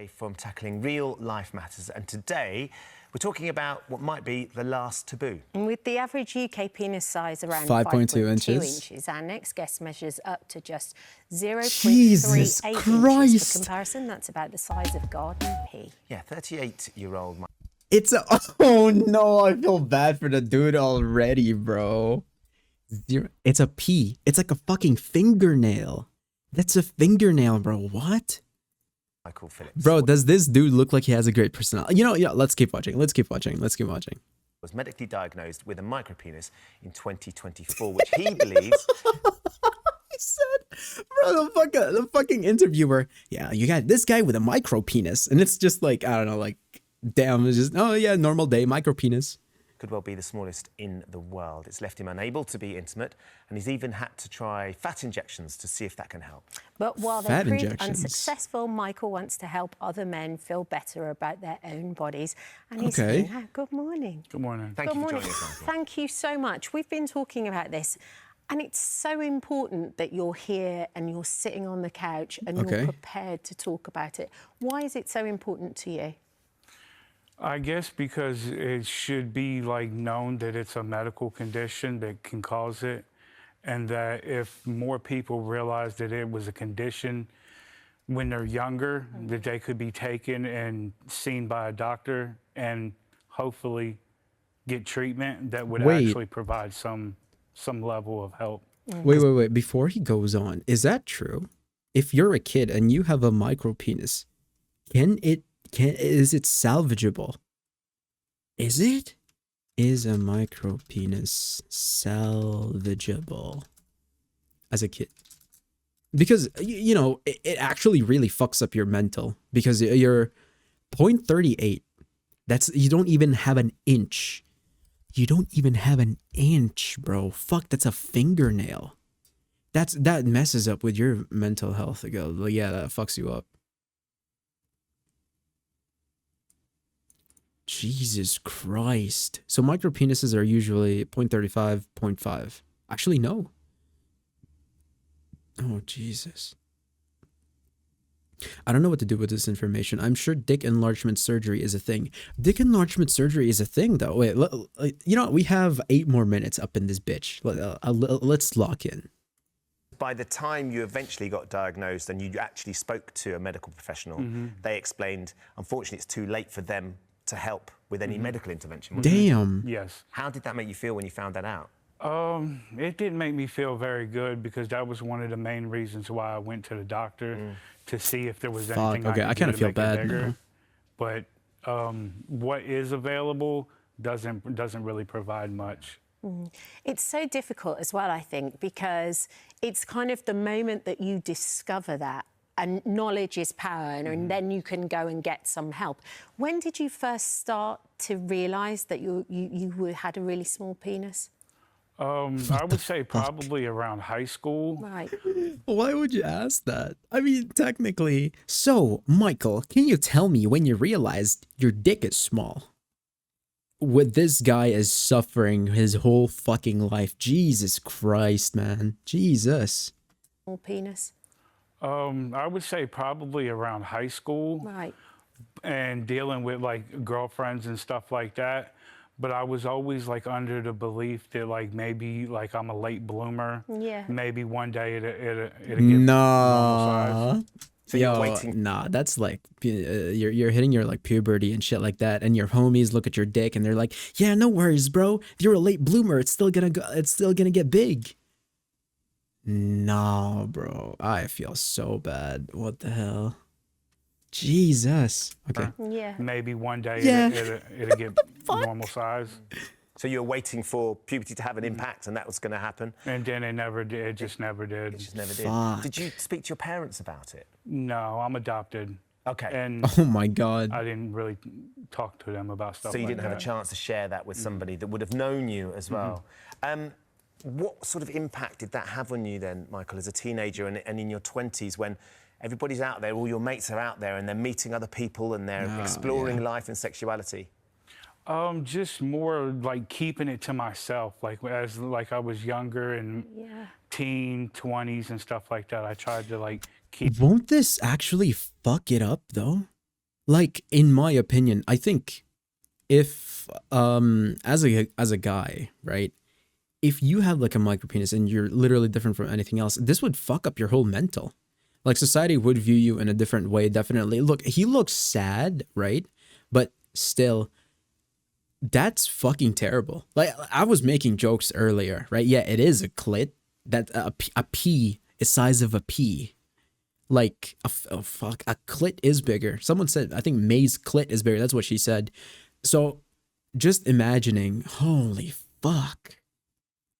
away from tackling real life matters, and today we're talking about what might be the last taboo. And with the average UK penis size around 5.2 inches, our next guest measures up to just 0.38 Jesus inches. Christ. For comparison, that's about the size of garden pea. Yeah, 38-year-old. It's a, oh no, I feel bad for the dude already, bro. It's a pea. It's like a fucking fingernail. That's a fingernail, bro. What? Michael Phillips. Bro, does this dude look like he has a great personality? You know, yeah, let's keep watching. Let's keep watching. Let's keep watching. Was medically diagnosed with a micropenis in 2024, which he believes... He said, bro, the fucking interviewer, yeah, you got this guy with a micro penis. And it's just like, I don't know, like, damn, it's just, oh yeah, normal day, micro penis. could well be the smallest in the world. It's left him unable to be intimate, and he's even had to try fat injections to see if that can help. But while they Fat proved injections. unsuccessful, Michael wants to help other men feel better about their own bodies. And he's Okay. here now. Good morning. Good morning. Thank Good you for morning. joining us, Michael. Thank you so much. We've been talking about this, and it's so important that you're here and you're sitting on the couch and Okay. you're prepared to talk about it. Why is it so important to you? I guess because it should be like known that it's a medical condition that can cause it, and that if more people realize that it was a condition when they're younger, that they could be taken and seen by a doctor and hopefully get treatment that would Wait. actually provide some level of help. Wait. Before he goes on, is that true? If you're a kid and you have a micro penis, is it salvageable? Is it? Is a micro penis salvageable as a kid? Because, you know, it actually really fucks up your mental, because you're 0.38. That's, you don't even have an inch. You don't even have an inch, bro. Fuck, that's a fingernail. That messes up with your mental health. Yeah, that fucks you up. Jesus Christ. So micropenises are usually 0.35, 0.5. Actually, no. Oh, Jesus. I don't know what to do with this information. I'm sure dick enlargement surgery is a thing. Dick enlargement surgery is a thing, though. Wait, you know, we have 8 more minutes up in this bitch. Let's lock in. By the time you eventually got diagnosed and you actually spoke to a medical professional, they explained, unfortunately, it's too late for them to help with any medical intervention. wasn't it? Damn. Yes. How did that make you feel when you found that out? It didn't make me feel very good, because that was one of the main reasons why I went to the doctor, to see if there was anything Okay, I I could kinda do to feel make bad it bigger. now. But what is available doesn't really provide much. It's so difficult as well, I think, because it's kind of the moment that you discover that, and knowledge is power, and then you can go and get some help. When did you first start to realise that you had a really small penis? I would say probably around high school. Right. Why would you ask that? I mean, technically. So, Michael, can you tell me when you realized your dick is small? What this guy is suffering his whole fucking life. Jesus Christ, man. Jesus. Small penis. I would say probably around high school, Right. and dealing with like girlfriends and stuff like that. But I was always like under the belief that like maybe like I'm a late bloomer. Yeah. Maybe one day it'll get normal size. Nah. So you're waiting. Nah, that's like you're hitting your like puberty and shit like that, and your homies look at your dick and they're like, "Yeah, no worries, bro. If you're a late bloomer, it's still gonna get big." Nah, bro. I feel so bad. What the hell? Jesus. Okay. Yeah. Maybe one day Yeah. it'll get normal size. So you were waiting for puberty to have an impact, and that was going to happen. And then it never did. It just never did. It just never did. Fuck. Did you speak to your parents about it? No, I'm adopted. Okay. And Oh my God. I didn't really talk to them about stuff So you like didn't have a that. chance to share that with somebody that would have known you as well. What sort of impact did that have on you then, Michael, as a teenager and in your 20s, when everybody's out there, all your mates are out there and they're meeting other people and they're exploring life and sexuality? Just more like keeping it to myself. Like as like I was younger and Yeah. teen, 20s and stuff like that. I tried to like keep. Won't this actually fuck it up though? like in my opinion, I think if as a guy, right? If you have like a micro penis and you're literally different from anything else, this would fuck up your whole mental. Like society would view you in a different way, definitely. Look, he looks sad, right? But still, that's fucking terrible. Like I was making jokes earlier, right? Yeah, it is a clit. That a pea is size of a pea. Like a clit is bigger. Someone said, I think May's clit is bigger. That's what she said. So just imagining, holy fuck,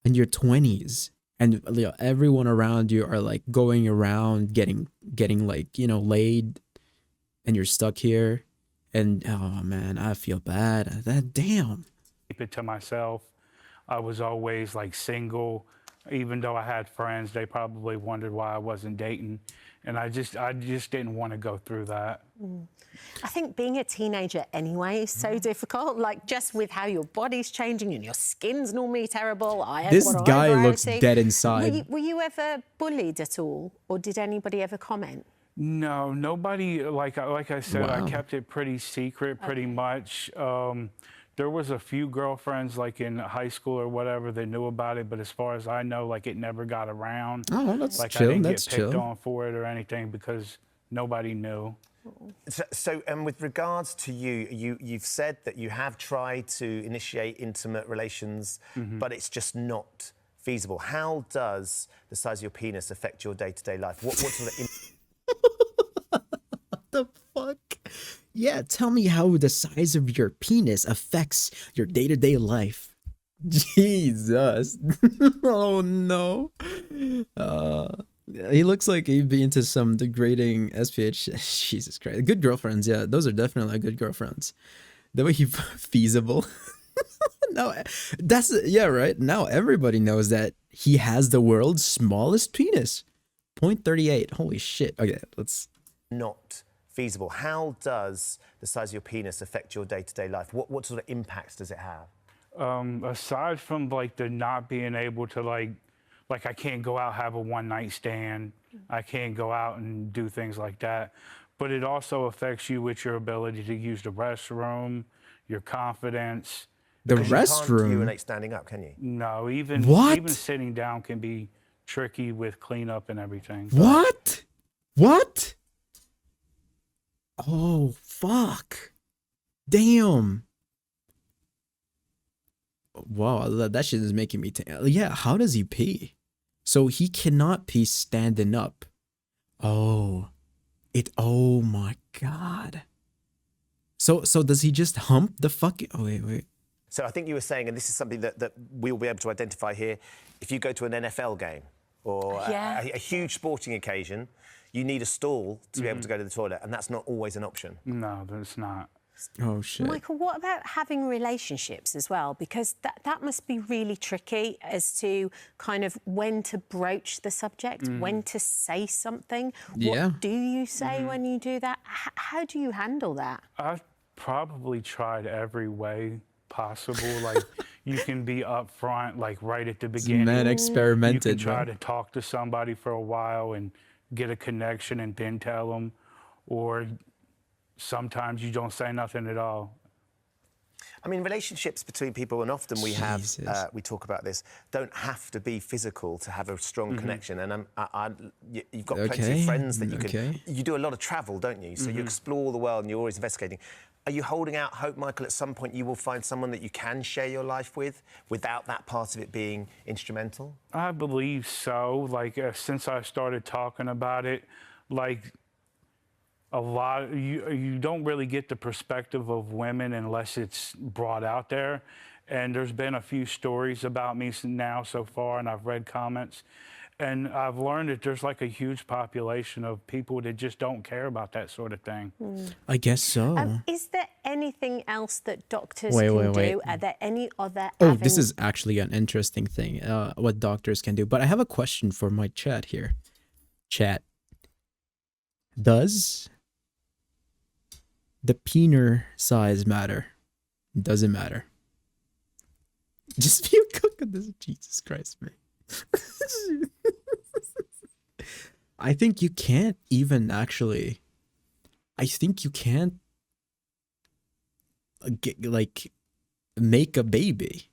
in your 20s, and you know, everyone around you are like going around getting like, you know, laid, and you're stuck here, and oh man, I feel bad. That damn. Keep it to myself. I was always like single, even though I had friends. They probably wondered why I wasn't dating, and I just didn't want to go through that. I think being a teenager anyway is so difficult, like just with how your body's changing and your skin's normally terrible. I have This got guy looks variety. dead inside. Were you ever bullied at all, or did anybody ever comment? No, nobody. Like I said, I Wow. kept it pretty secret, pretty much. There was a few girlfriends, like in high school or whatever, that knew about it. But as far as I know, like it never got around. Oh, that's Like chill. I didn't That's get picked chill. on for it or anything because nobody knew. So, with regards to you've said that you have tried to initiate intimate relations, but it's just not feasible. How does the size of your penis affect your day-to-day life? What sort of The fuck? Yeah, tell me how the size of your penis affects your day-to-day life. Jesus. Oh no. He looks like he'd be into some degrading SPH. Jesus Christ. Good girlfriends, yeah. Those are definitely good girlfriends. The way he feasible. No, that's yeah, right. Now everybody knows that he has the world's smallest penis. 0.38. Holy shit. Okay, let's not feasible? How does the size of your penis affect your day-to-day life? What sort of impacts does it have? Aside from like the not being able to like I can't go out have a one night stand. I can't go out and do things like that. But it also affects you with your ability to use the restroom, your confidence. the Because you can't restroom. urinate standing up, can you? No, even What? sitting down can be tricky with cleanup and everything. What? What? Oh, fuck. Damn. Wow, that shit is making me... yeah, how does he pee? So he cannot pee standing up. Oh. Oh my God. So does he just hump the fucking... Oh, wait. So I think you were saying, and this is something that we'll be able to identify here, if you go to an NFL game or a huge sporting occasion, you need a stall to be able to go to the toilet, and that's not always an option. No, that's not. Oh, shit. Michael, what about having relationships as well? Because that must be really tricky as to kind of when to broach the subject, when to say something. Yeah. What do you say when you do that? How do you handle that? I've probably tried every way possible. Like you can be upfront, like right at the beginning. Man experimented, You can try bro. to talk to somebody for a while and get a connection and then tell them, or sometimes you don't say nothing at all. I mean, relationships between people, and often we Jesus. we talk about this, don't have to be physical to have a strong connection. And you've got plenty Okay, of friends that you can... okay. You do a lot of travel, don't you? So you explore the world and you're always investigating. Are you holding out hope, Michael, at some point you will find someone that you can share your life with without that part of it being instrumental? I believe so. Like since I started talking about it, like a lot, you don't really get the perspective of women unless it's brought out there. And there's been a few stories about me now so far, and I've read comments. And I've learned that there's like a huge population of people that just don't care about that sort of thing. I guess so. Is there anything else that doctors Wait, can wait, wait. do? Are there any other Oh, this is actually an interesting thing, what doctors can do. But I have a question for my chat here. Chat. Does the penur size matter? Does it matter? Just be a cook on this. Jesus Christ, man. I think you can't even actually... I think you can't like make a baby.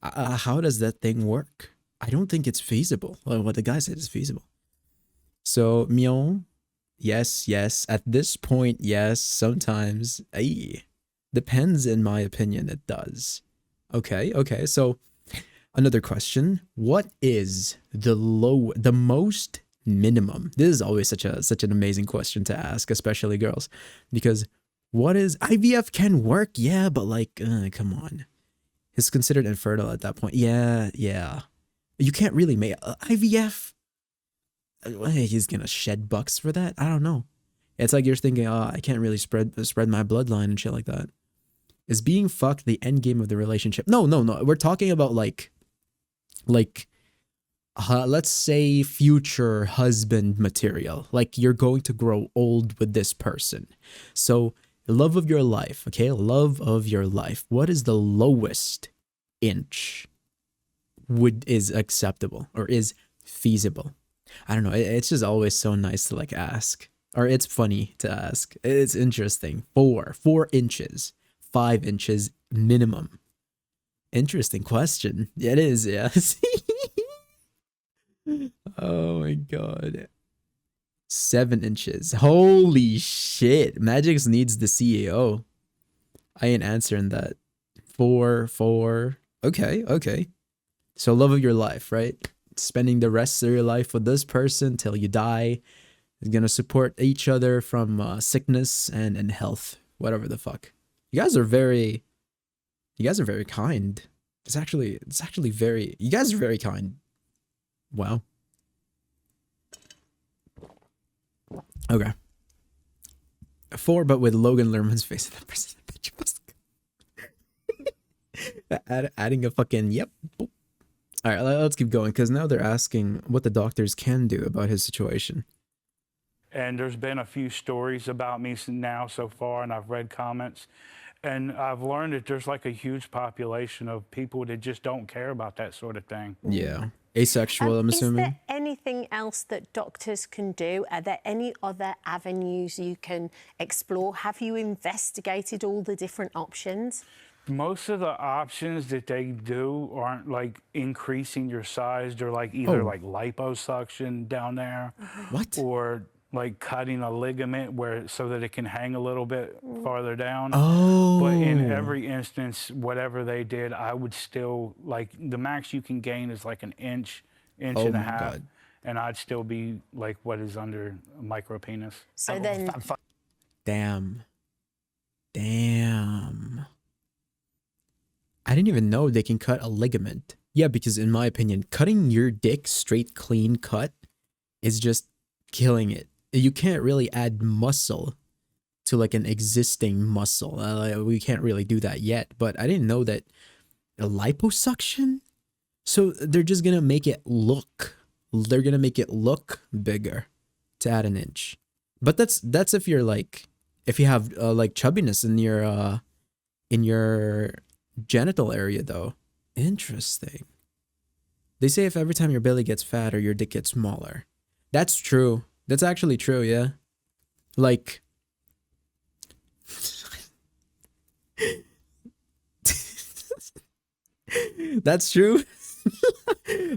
How does that thing work? I don't think it's feasible. Well, what the guy said is feasible. So, Mion, yes, yes. At this point, yes. Sometimes, depends. In my opinion, it does. Okay, okay. So, another question: what is the most minimum? This is always such an amazing question to ask, especially girls, because what is IVF can work, yeah, but like, come on, it's considered infertile at that point. Yeah, yeah. You can't really make IVF. He's gonna shed bucks for that. I don't know. It's like you're thinking, oh, I can't really spread my bloodline and shit like that. Is being fucked the end game of the relationship? No, no, no. We're talking about like, let's say future husband material. Like you're going to grow old with this person. So love of your life, okay? Love of your life. What is the lowest inch is acceptable or is feasible? I don't know. It's just always so nice to like ask, or it's funny to ask. It's interesting. 4 inches, 5 inches minimum. Interesting question. Yeah, it is. Yeah. Oh my god. 7 inches. Holy shit. Magix needs the CEO. I ain't answering that. 4. Okay, okay. So love of your life, right? Spending the rest of your life with this person till you die. You're gonna support each other from sickness and health, whatever the fuck. You guys are very kind. It's actually very. You guys are very kind. Wow. Okay. 4, but with Logan Lerman's face in the person. Adding a fucking yep. Boop. All right, let's keep going because now they're asking what the doctors can do about his situation. And there's been a few stories about me now so far, and I've read comments. And I've learned that there's like a huge population of people that just don't care about that sort of thing. Yeah. Asexual, I'm assuming. Is there anything else that doctors can do? Are there any other avenues you can explore? Have you investigated all the different options? Most of the options that they do aren't like increasing your size. They're like either like liposuction down there. What? Or like cutting a ligament so that it can hang a little bit farther down. Oh. But in every instance, whatever they did, I would still, like, the max you can gain is like an inch and a half. God. And I'd still be like what is under a micro penis. So then... Damn. I didn't even know they can cut a ligament. Yeah, because in my opinion, cutting your dick straight, clean cut is just killing it. You can't really add muscle to like an existing muscle. We can't really do that yet, but I didn't know that a liposuction. So they're just gonna make it look. They're gonna make it look bigger to add an inch. But that's if you're like, if you have like chubbiness in your genital area though. Interesting. They say if every time your belly gets fatter, your dick gets smaller. That's true. That's actually true, yeah. Like that's true.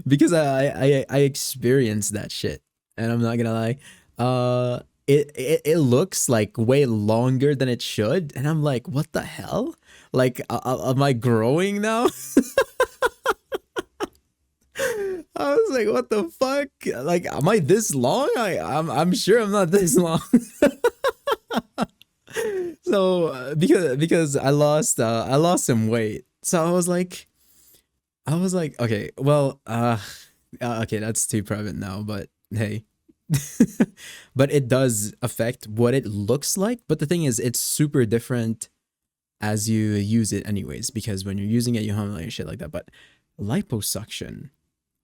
Because I experienced that shit. And I'm not gonna lie. It looks like way longer than it should. And I'm like, what the hell? Like, am I growing now? I was like, what the fuck? Like, am I this long? I'm sure I'm not this long. So because I lost some weight. So I was like, okay, well, okay, that's too private now, but hey. But it does affect what it looks like. But the thing is, it's super different as you use it anyways, because when you're using it, you have like shit like that. But liposuction,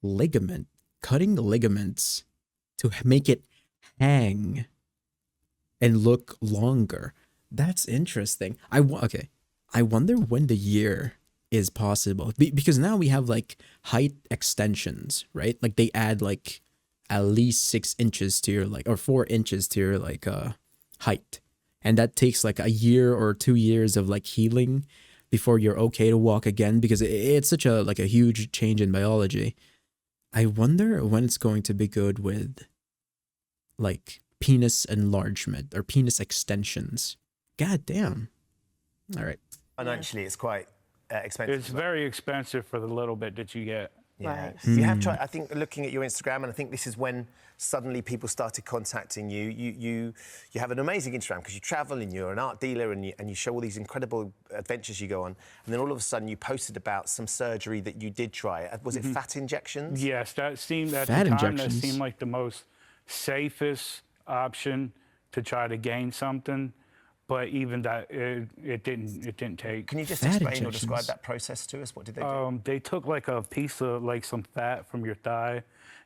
ligament, cutting ligaments to make it hang and look longer. That's interesting. I wonder when the year is possible, because now we have like height extensions, right? Like they add like at least 6 inches to your like, or 4 inches to your like height. and that takes like a year or 2 years of like healing before you're okay to walk again, because it's such a like a huge change in biology. I wonder when it's going to be good with like penis enlargement or penis extensions. God damn. All right. Financially, it's quite expensive. It's very expensive for the little bit that you get. Yeah. Right. You have tried, I think, looking at your Instagram, and I think this is when suddenly people started contacting you. You have an amazing Instagram because you travel and you're an art dealer and you show all these incredible adventures you go on. And then all of a sudden you posted about some surgery that you did try. Was it fat injections? Yes, that seemed at Fat the time injections. that seemed like the most safest option to try to gain something. But even that, it didn't take. Can you just Fat explain or describe injections. that process to us? What did they do? They took like a piece of like some fat from your thigh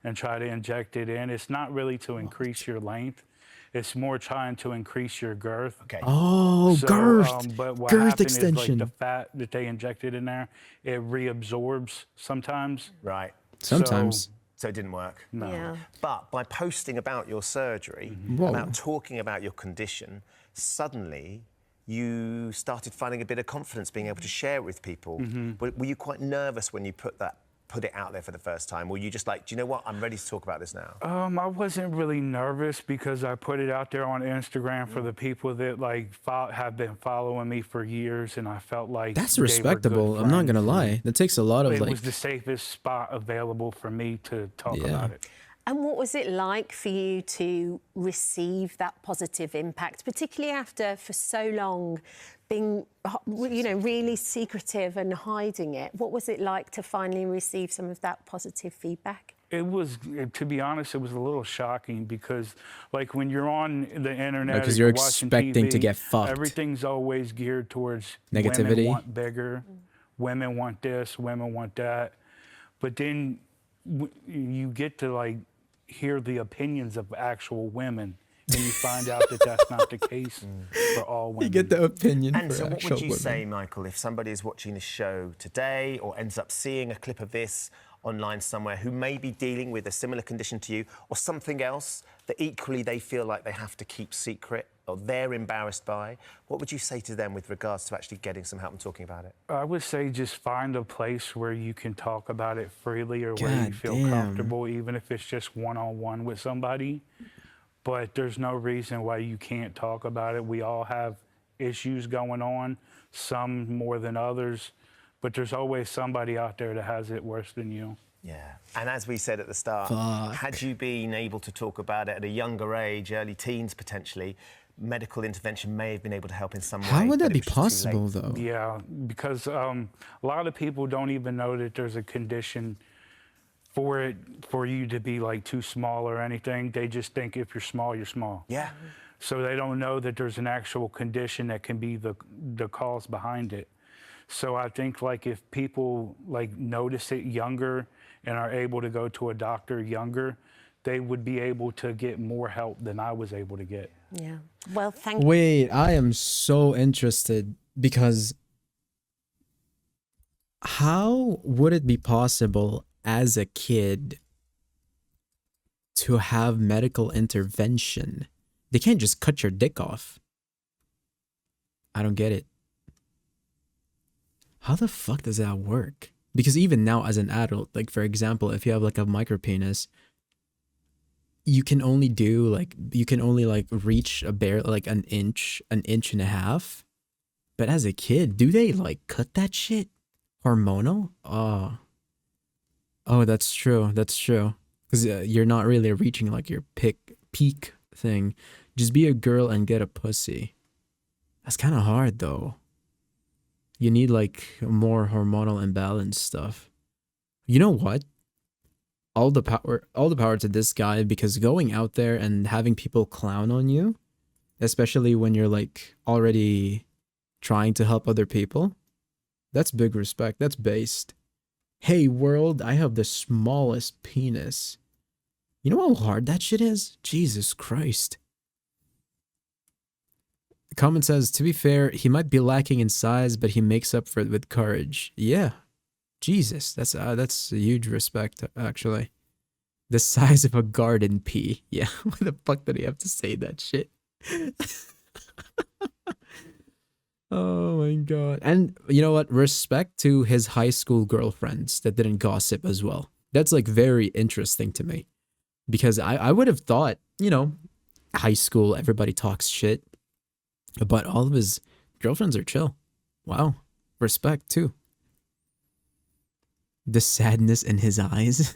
and try to inject it in. It's not really to increase your length. It's more trying to increase your girth. Okay. Oh, So, girth. but what Girth happened extension. is like the fat that they injected in there, it reabsorbs sometimes. Right. Sometimes. So it didn't work. No. Yeah. But by posting about your surgery, Whoa. about talking about your condition, suddenly you started finding a bit of confidence being able to share it with people. Were you quite nervous when you put it out there for the first time? Were you just like, do you know what, I'm ready to talk about this now? I wasn't really nervous because I put it out there on Instagram for the people that like have been following me for years, and I felt like That's they were good respectable. I'm not gonna friends. lie. That takes a lot of It like. was the safest spot available for me to talk Yeah. about it. And what was it like for you to receive that positive impact, particularly after for so long being, you know, really secretive and hiding it? What was it like to finally receive some of that positive feedback? It was, to be honest, it was a little shocking because, like, when you're on the internet, Because or you're watching expecting to TV, get fucked. Everything's always geared towards Negativity. Women want bigger, women want this, women want that, but then you get to like hear the opinions of actual women, and you find out that that's not the case for all women. You get the opinion And for so what actual would you women. say, Michael, if somebody is watching this show today or ends up seeing a clip of this online somewhere who may be dealing with a similar condition to you or something else that equally they feel like they have to keep secret or they're embarrassed by, what would you say to them with regards to actually getting some help and talking about it? I would say just find a place where you can talk about it freely or where you God feel damn. comfortable, even if it's just one-on-one with somebody. But there's no reason why you can't talk about it. We all have issues going on, some more than others, but there's always somebody out there that has it worse than you. Yeah. And as we said at the start, Fuck. had you been able to talk about it at a younger age, early teens potentially, medical intervention may have been able to help in some way. How would but that be it was just too possible, late. though? Yeah, because a lot of people don't even know that there's a condition for you to be like too small or anything. They just think if you're small, you're small. Yeah. So they don't know that there's an actual condition that can be the cause behind it. So I think like if people like notice it younger and are able to go to a doctor younger, they would be able to get more help than I was able to get. Yeah. Well, thank you. Wait, I am so interested because how would it be possible as a kid to have medical intervention? They can't just cut your dick off. I don't get it. How the fuck does that work? Because even now as an adult, like for example, if you have like a micro penis, you can only reach a bare like an inch and a half. But as a kid, do they like cut that shit? Hormonal? Oh, that's true. That's true. Because you're not really reaching like your peak thing. Just be a girl and get a pussy. That's kind of hard though. You need like more hormonal imbalance stuff. You know what? All the power to this guy, because going out there and having people clown on you, especially when you're like already trying to help other people, that's big respect. That's based. Hey world, I have the smallest penis. You know how hard that shit is? Jesus Christ. The comment says, to be fair, he might be lacking in size, but he makes up for it with courage. Yeah. Jesus, that's a huge respect, actually. The size of a garden pea. Yeah, why the fuck did he have to say that shit? Oh my god. And you know what? Respect to his high school girlfriends that didn't gossip as well. That's like very interesting to me. Because I would have thought, you know, high school, everybody talks shit. But all of his girlfriends are chill. Wow. Respect too. The sadness in his eyes.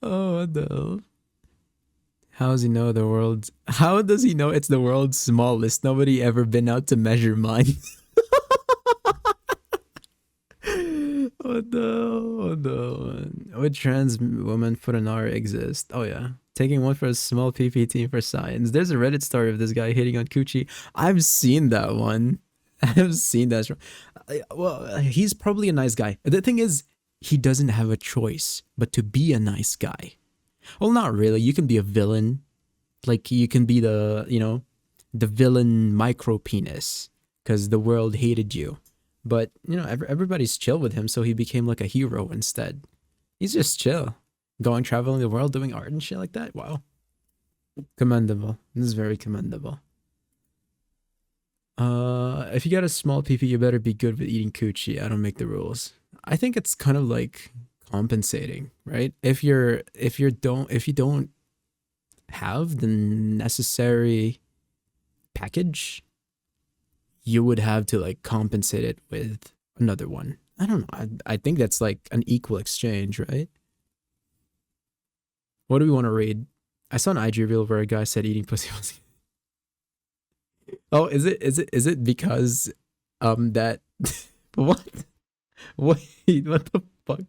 Oh, what the hell? How does he know the world? How does he know it's the world's smallest? Nobody ever been out to measure mine. What the? Would trans woman for an hour exist? Oh yeah, taking one for a small PP team for science. There's a Reddit story of this guy hitting on coochie. I've seen that one. I've seen that. Well, he's probably a nice guy. The thing is, he doesn't have a choice but to be a nice guy. Well, not really. You can be a villain. Like, you can be the, you know, the villain micro penis because the world hated you. But, you know, everybody's chill with him, so he became like a hero instead. He's just chill. Going traveling the world, doing art and shit like that. Wow. Commendable. This is very commendable. If you got a small PP, you better be good with eating coochie. I don't make the rules. I think it's kind of like compensating, right? If you don't have the necessary package, you would have to like compensate it with another one. I don't know. I think that's like an equal exchange, right? What do we want to read? I saw an IG reel where a guy said eating pussy was. Oh, is it because that what? Wait, what the fuck?